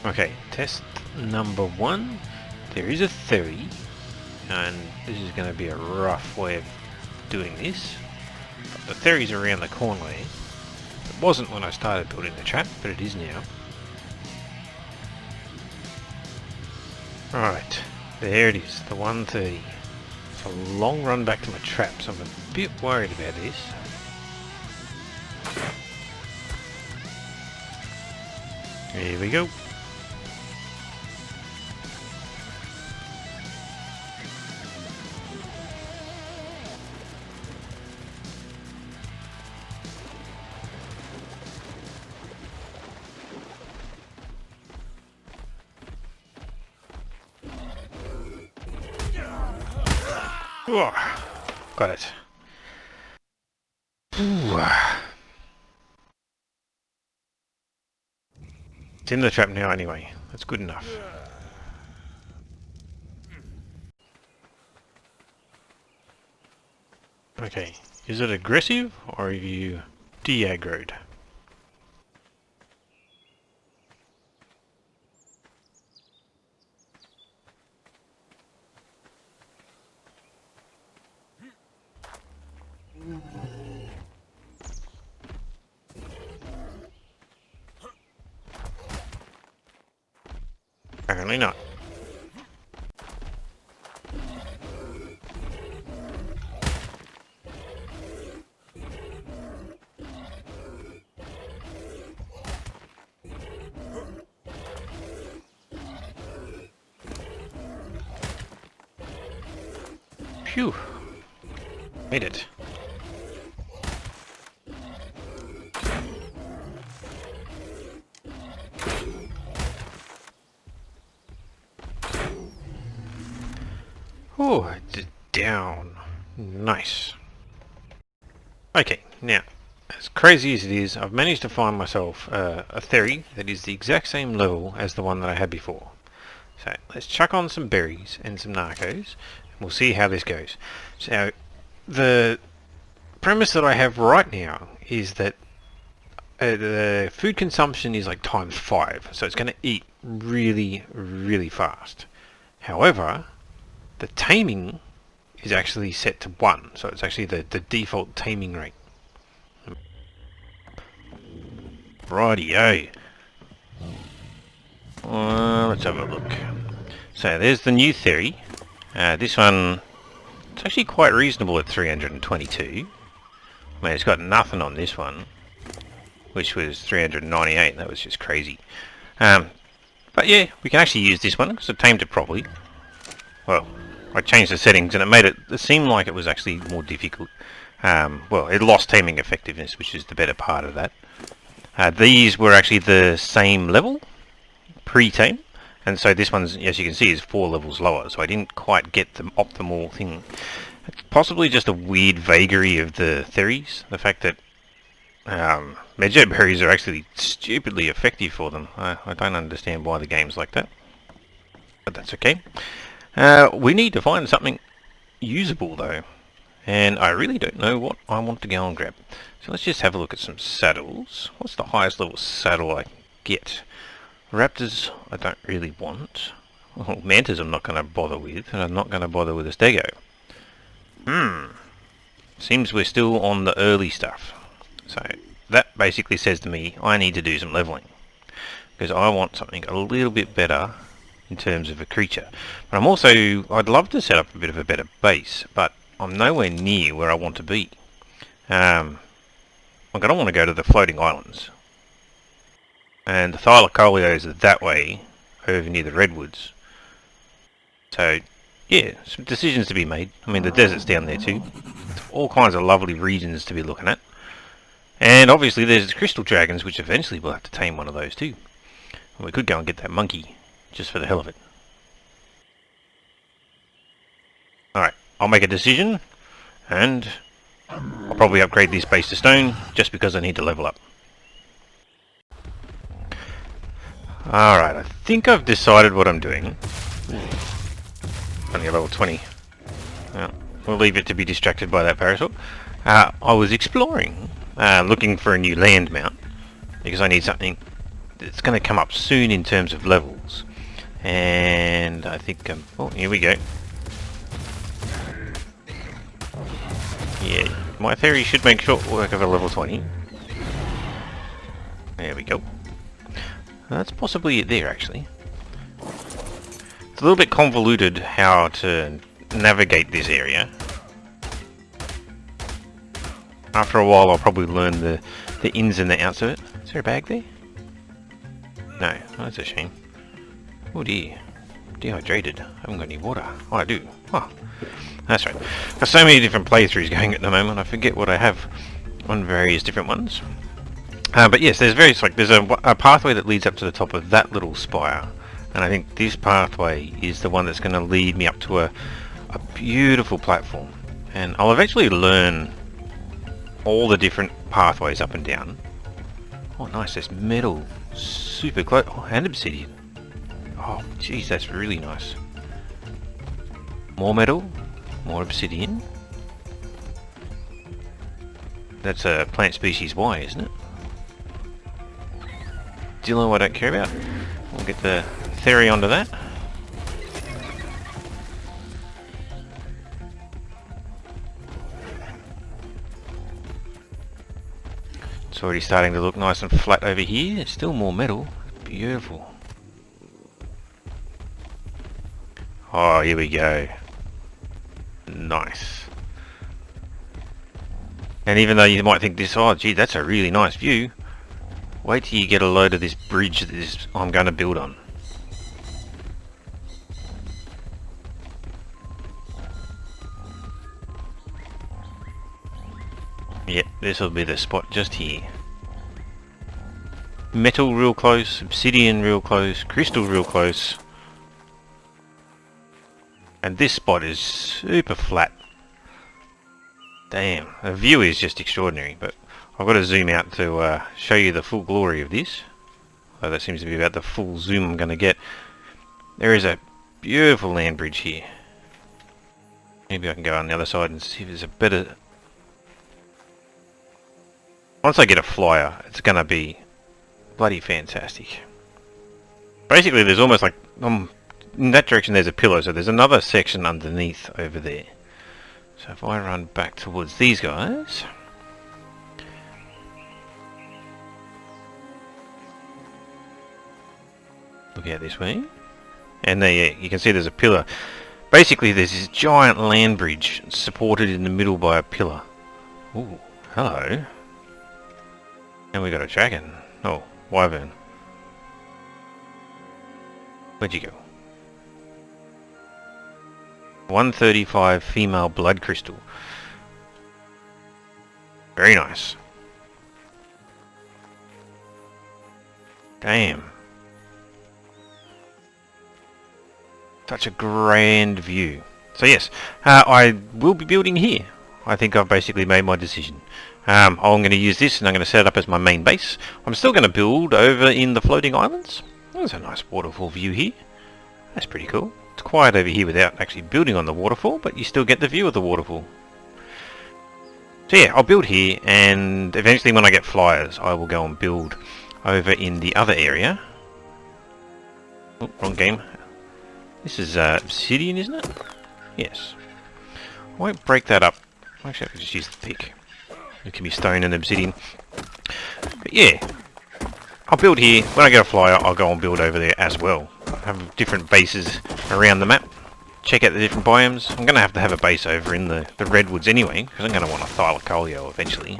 Okay, test number 1. There is a 30, and this is going to be a rough way of doing this. But the 30's around the corner there. It wasn't when I started building the trap, but it is now. Right, there it is, the 130. It's a long run back to my trap, so I'm a bit worried about this. Here we go. Oh, got it. It's in the trap now anyway. That's good enough. Okay, is it aggressive or are you de-aggroed? Apparently not. Phew. Made it. Oh, down. Nice. Okay, now, as crazy as it is, I've managed to find myself a theory that is the exact same level as the one that I had before. So, let's chuck on some berries and some narcos, and we'll see how this goes. So, the premise that I have right now is that the food consumption is like times 5, so it's going to eat really, really fast. However, the taming is actually set to 1, so it's actually the default taming rate. Rightio. Let's have a look. So there's the new theory. This one, it's actually quite reasonable at 322. I mean, it's got nothing on this one, which was 398. That was just crazy. But yeah, we can actually use this one because I tamed it properly. Well, I changed the settings and it made it seem like it was actually more difficult. Well, it lost taming effectiveness, which is the better part of that. These were actually the same level, pre-tame, and so this one's, as you can see, is 4 levels lower, so I didn't quite get the optimal thing. It's possibly just a weird vagary of the theories, the fact that Miexsell berries are actually stupidly effective for them. I don't understand why the game's like that, but that's okay. We need to find something usable though, and I really don't know what I want to go and grab. So let's just have a look at some saddles. What's the highest level saddle I can get? Raptors I don't really want. Well, mantas I'm not going to bother with, and I'm not going to bother with a stego. Seems we're still on the early stuff. So that basically says to me I need to do some leveling, because I want something a little bit better in terms of a creature. But I'm also, I'd love to set up a bit of a better base, but I'm nowhere near where I want to be. I don't want to go to the floating islands. And the thylacoleos are that way, over near the redwoods. So, yeah, some decisions to be made. I mean, the desert's down there too. All kinds of lovely regions to be looking at. And obviously there's the crystal dragons, which eventually we'll have to tame one of those too. We could go and get that monkey, just for the hell of it. Alright, I'll make a decision, and I'll probably upgrade this base to stone, just because I need to level up. Alright, I think I've decided what I'm doing. Only a level 20. We'll leave it to be distracted by that parasol. I was exploring, looking for a new land mount, because I need something it's going to come up soon in terms of levels. And I think, oh, here we go. Yeah, my theory should make short work of a level 20. There we go. That's possibly it there, actually. It's a little bit convoluted how to navigate this area. After a while I'll probably learn the ins and the outs of it. Is there a bag there? No, oh, that's a shame. Oh dear. Dehydrated. I haven't got any water. Oh, I do. Oh, that's right. Got so many different playthroughs going at the moment, I forget what I have on various different ones. But yes, there's various, like, there's a pathway that leads up to the top of that little spire. And I think this pathway is the one that's going to lead me up to a beautiful platform. And I'll eventually learn all the different pathways up and down. Oh nice, there's metal super close. Oh, and obsidian. Oh jeez, that's really nice. More metal, more obsidian. That's a plant species Y, isn't it? Dino I don't care about. We'll get the theory onto that. It's already starting to look nice and flat over here. There's still more metal. Beautiful. Oh, here we go. Nice. And even though you might think this, oh gee, that's a really nice view, wait till you get a load of this bridge that I'm going to build on. Yep, this will be the spot just here. Metal real close, obsidian real close, crystal real close. And this spot is super flat. Damn, the view is just extraordinary, but I've got to zoom out to show you the full glory of this. So that seems to be about the full zoom I'm going to get. There is a beautiful land bridge here. Maybe I can go on the other side and see if there's a better... Once I get a flyer, it's going to be bloody fantastic. Basically, there's almost like... in that direction there's a pillar, so there's another section underneath over there. So if I run back towards these guys... Look out this way. And there, you can see there's a pillar. Basically, there's this giant land bridge supported in the middle by a pillar. Ooh, hello. And we got a dragon. Oh, wyvern. Where'd you go? 135 female blood crystal. Very nice. Damn. Such a grand view. So yes, I will be building here. I think I've basically made my decision. I'm going to use this and I'm going to set it up as my main base. I'm still going to build over in the floating islands. There's a nice waterfall view here. That's pretty cool. It's quiet over here without actually building on the waterfall, but you still get the view of the waterfall. So yeah, I'll build here, and eventually when I get flyers, I will go and build over in the other area. Oh, wrong game. This is obsidian, isn't it? Yes. I won't break that up. Actually, I can just use the pick. It can be stone and obsidian. But yeah, I'll build here. When I get a flyer, I'll go and build over there as well. Have different bases around the map. Check out the different biomes. I'm going to have a base over in the redwoods anyway, because I'm going to want a thylacoleo eventually.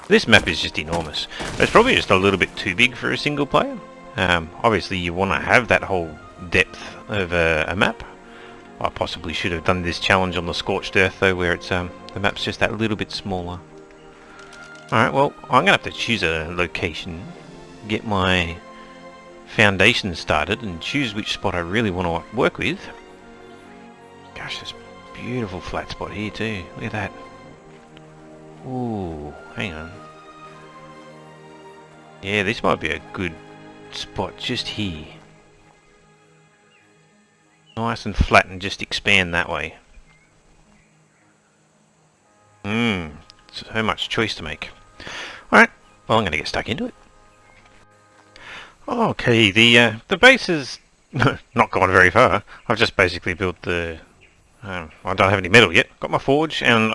This map is just enormous. It's probably just a little bit too big for a single player. Obviously you want to have that whole depth of a map. I possibly should have done this challenge on the Scorched Earth though, where it's the map's just that little bit smaller. Alright, well, I'm going to have to choose a location, get my foundation started, and choose which spot I really want to work with. Gosh, this beautiful flat spot here too. Look at that. Ooh, hang on. Yeah, this might be a good spot just here. Nice and flat and just expand that way. So much choice to make. Alright, well I'm going to get stuck into it. Okay, the base is not gone very far. I've just basically built the... I don't have any metal yet. Got my forge, and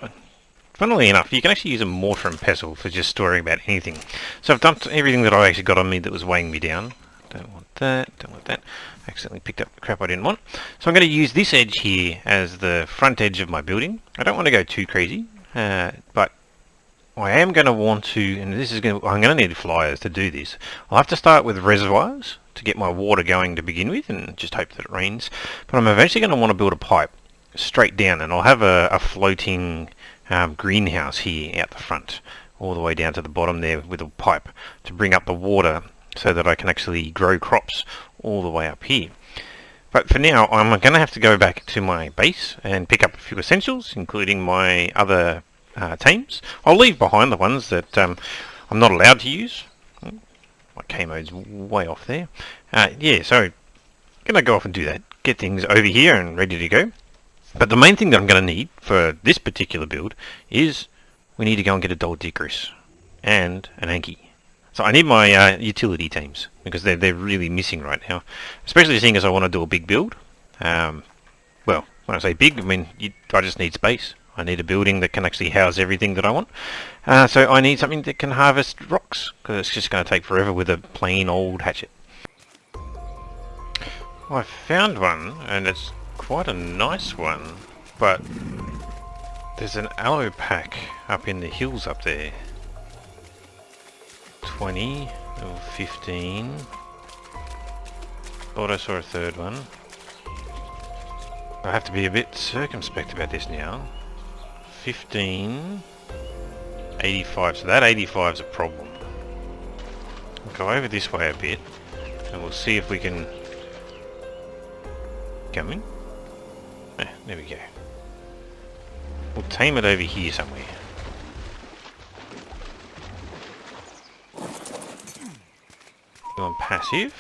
funnily enough, you can actually use a mortar and pestle for just storing about anything. So I've dumped everything that I actually got on me that was weighing me down. Don't want that, don't want that. Accidentally picked up the crap I didn't want. So I'm going to use this edge here as the front edge of my building. I don't want to go too crazy, but I am going to want to, and this is going to, I'm going to need flyers to do this. I'll have to start with reservoirs to get my water going to begin with, and just hope that it rains. But I'm eventually going to want to build a pipe straight down, and I'll have a floating greenhouse here out the front, all the way down to the bottom there with a pipe to bring up the water so that I can actually grow crops all the way up here. But for now, I'm going to have to go back to my base and pick up a few essentials, including my other tames. I'll leave behind the ones that I'm not allowed to use. My K-mode's way off there. Yeah, so I'm going to go off and do that. Get things over here and ready to go. But the main thing that I'm going to need for this particular build is we need to go and get a doedicurus and an anky. So I need my utility tames, because they're really missing right now. Especially seeing as I want to do a big build. Well, when I say big, I mean I just need space. I need a building that can actually house everything that I want. So I need something that can harvest rocks, because it's just going to take forever with a plain old hatchet. Well, I found one, and it's quite a nice one, but there's an aloe pack up in the hills up there. 20 or 15. Thought I saw a third one. I have to be a bit circumspect about this now. 15, 85, so that 85 is a problem. We'll go over this way a bit, and we'll see if we can... Come in? There we go. We'll tame it over here somewhere. Go on passive.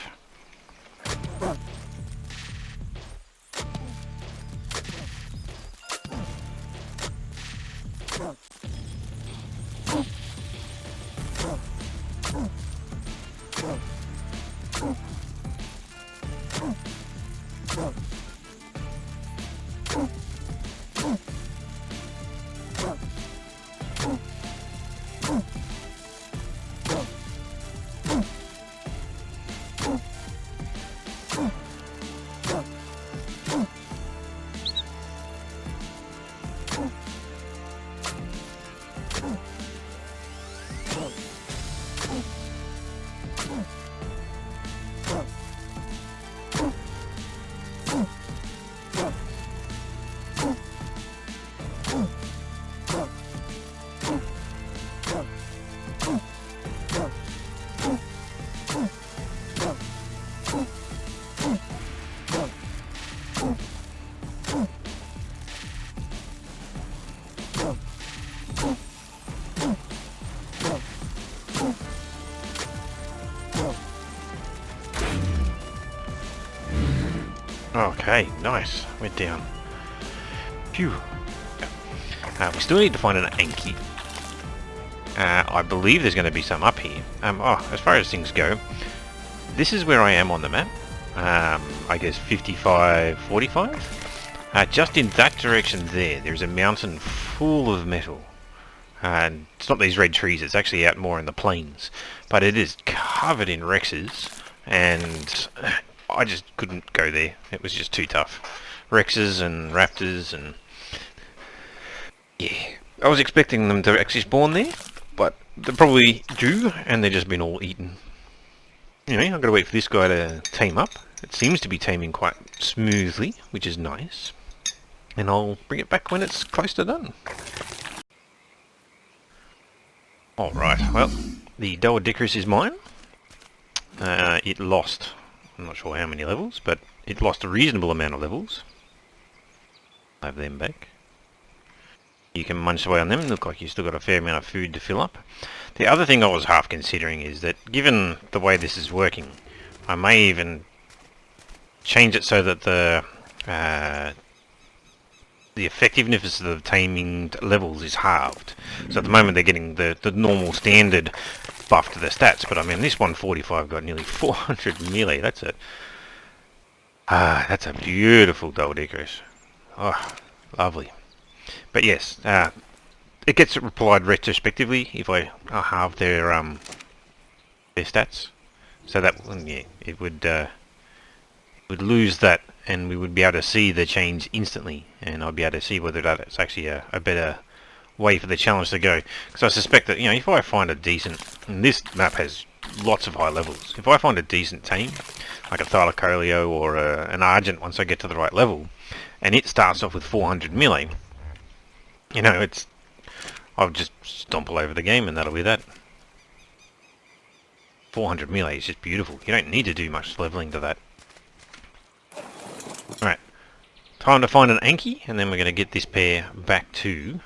Okay, nice. Went down. Phew. We still need to find an anky. I believe there's going to be some up here. As far as things go, this is where I am on the map. I guess 55, 45. Just in that direction there's a mountain full of metal. And it's not these red trees, it's actually out more in the plains. But it is covered in rexes, and I just couldn't go there. It was just too tough. Rexes and raptors, and yeah. I was expecting them to actually spawn there, but they probably do, and they've just been all eaten. Anyway, I've got to wait for this guy to tame up. It seems to be taming quite smoothly, which is nice. And I'll bring it back when it's close to done. Alright, well, the doedicurus is mine. It lost, I'm not sure how many levels, but it lost a reasonable amount of levels. I'll have them back. You can munch away on them, look like you've still got a fair amount of food to fill up. The other thing I was half considering is that, given the way this is working, I may even change it so that the effectiveness of the taming levels is halved. So at the moment they're getting the normal standard buffed the stats, but I mean this 145 got nearly 400 melee. That's a beautiful doedicurus. Oh, lovely. But yes, it gets applied retrospectively if I halve their stats. So that yeah, it would lose that, and we would be able to see the change instantly, and I'd be able to see whether that's actually a better way for the challenge to go. Because I suspect that, you know, if I find a decent, and this map has lots of high levels, if I find a decent tame, like a Thylacoleo or an Argent once I get to the right level, and it starts off with 400 melee, you know, I'll just stomp all over the game and that'll be that. 400 melee is just beautiful. You don't need to do much leveling to that. Alright, time to find an anky, and then we're going to get this pair back to...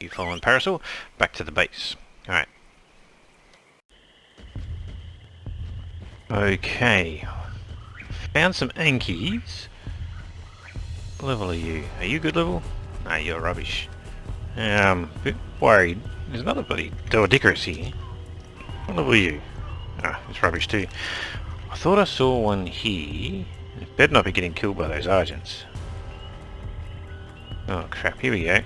You following Parasol? Back to the base. Alright. Okay. Found some ankies. What level are you? Are you good level? No, you're rubbish. A bit worried. There's another bloody doedicurus here. What level are you? Ah, it's rubbish too. I thought I saw one here. It better not be getting killed by those Argents. Oh crap, here we go.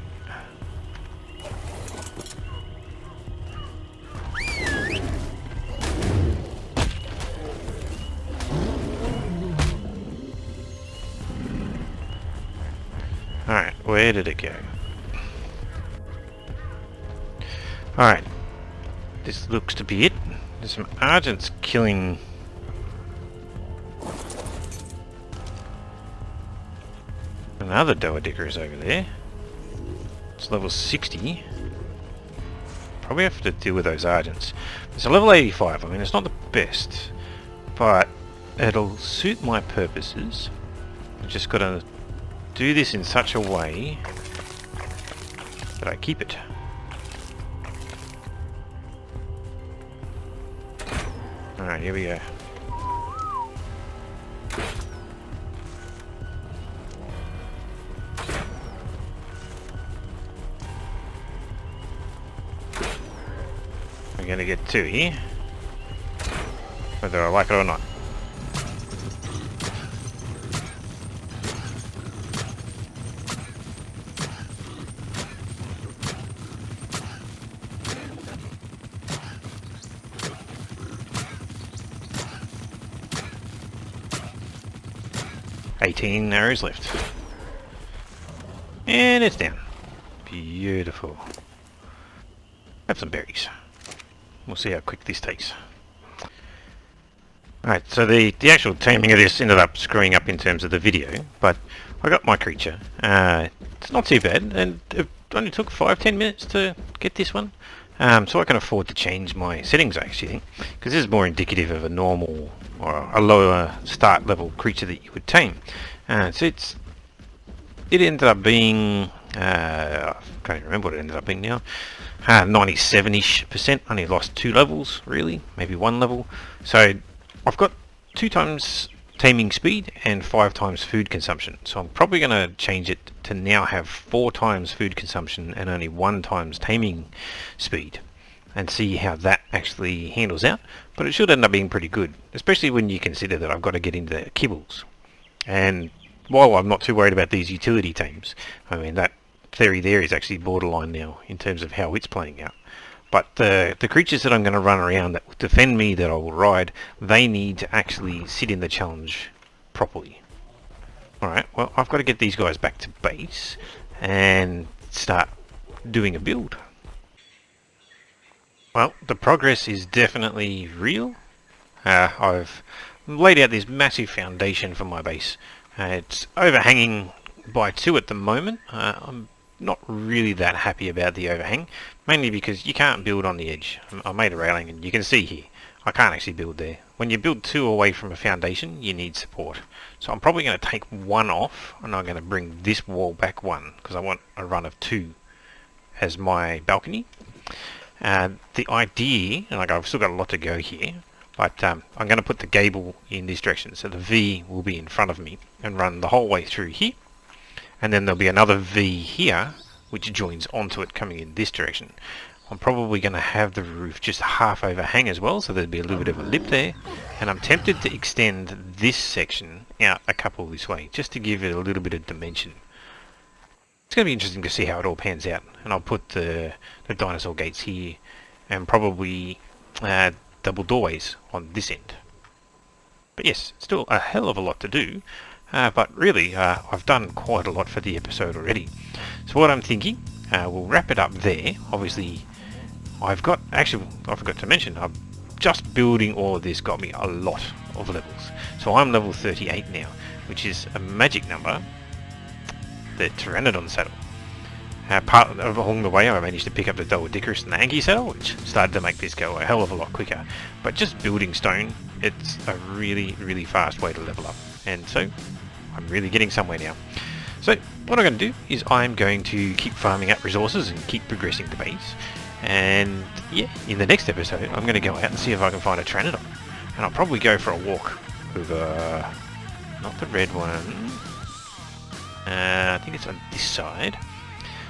Alright, where did it go? Alright, this looks to be it. There's some Argents killing... Another doedicurus over there. It's level 60. Probably have to deal with those Argents. It's a level 85. I mean, it's not the best, but it'll suit my purposes. I've just got to do this in such a way that I keep it. Alright, here we go. We're going to get two here, whether I like it or not. $18 arrows left. And it's down. Beautiful. Have some berries. We'll see how quick this takes. Alright, so the actual taming of this ended up screwing up in terms of the video, but I got my creature. It's not too bad, and it only took 5-10 minutes to get this one. So I can afford to change my settings, I actually think, because this is more indicative of a normal or a lower start level creature that you would tame. So it ended up being, I can't even remember what it ended up being now, 97-ish%, only lost 2 levels really, maybe 1 level. So I've got 2 times taming speed and 5 times food consumption. So I'm probably going to change it to now have 4 times food consumption and only 1 times taming speed, and see how that actually handles out. But it should end up being pretty good, especially when you consider that I've got to get into kibbles. And while I'm not too worried about these utility tames, I mean that theory there is actually borderline now in terms of how it's playing out. But the creatures that I'm going to run around that will defend me, that I will ride, they need to actually sit in the challenge properly. Alright, well I've got to get these guys back to base and start doing a build. Well, the progress is definitely real. I've laid out this massive foundation for my base. It's overhanging by 2 at the moment. I'm not really that happy about the overhang, mainly because you can't build on the edge. I made a railing and you can see here, I can't actually build there. When you build 2 away from a foundation, you need support. So I'm probably going to take 1 off, and I'm going to bring this wall back 1, because I want a run of 2 as my balcony. The idea, and like I've still got a lot to go here, but I'm going to put the gable in this direction, so the V will be in front of me and run the whole way through here, and then there'll be another V here which joins onto it coming in this direction. I'm probably going to have the roof just half overhang as well, so there'd be a little bit of a lip there. And I'm tempted to extend this section out a couple this way, just to give it a little bit of dimension. It's going to be interesting to see how it all pans out. And I'll put the dinosaur gates here, and probably double doorways on this end. But yes, still a hell of a lot to do. But really, I've done quite a lot for the episode already. So what I'm thinking, we'll wrap it up there. Obviously, actually, I forgot to mention, just building all of this got me a lot of levels. So I'm level 38 now, which is a magic number. The Pteranodon saddle. Along the way I managed to pick up the doedicurus and the anky saddle, which started to make this go a hell of a lot quicker. But just building stone, it's a really, really fast way to level up. And so, I'm really getting somewhere now. So, what I'm going to do is I'm going to keep farming up resources and keep progressing the base. And yeah, in the next episode I'm going to go out and see if I can find a Pteranodon. And I'll probably go for a walk over, not the red one, I think it's on this side.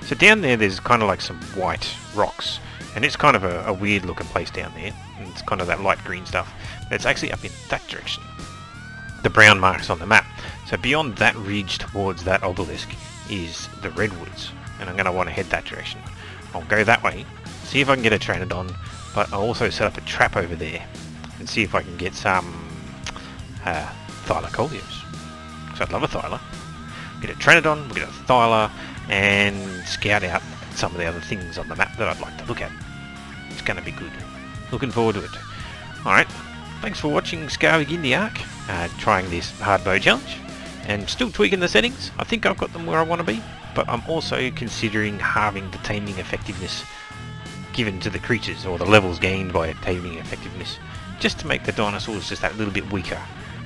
So down there's kind of like some white rocks, and it's kind of a weird looking place down there, and it's kind of that light green stuff. But it's actually up in that direction, the brown marks on the map. So beyond that ridge towards that obelisk is the redwoods, and I'm going to want to head that direction. I'll go that way, see if I can get a Pteranodon, but I'll also set up a trap over there and see if I can get some thylacoleos, because I'd love a thyla. Get a Pteranodon, get a thyla, and scout out some of the other things on the map that I'd like to look at. It's going to be good. Looking forward to it. Alright, thanks for watching Scouring in the Ark, trying this hard bow challenge, and still tweaking the settings. I think I've got them where I want to be, but I'm also considering halving the taming effectiveness given to the creatures, or the levels gained by taming effectiveness, just to make the dinosaurs just that little bit weaker,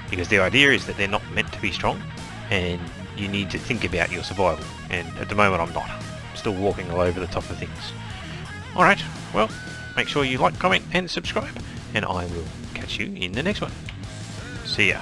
because the idea is that they're not meant to be strong, and you need to think about your survival, and at the moment I'm not. I'm still walking all over the top of things. Alright, well, make sure you like, comment and subscribe, and I will catch you in the next one. See ya.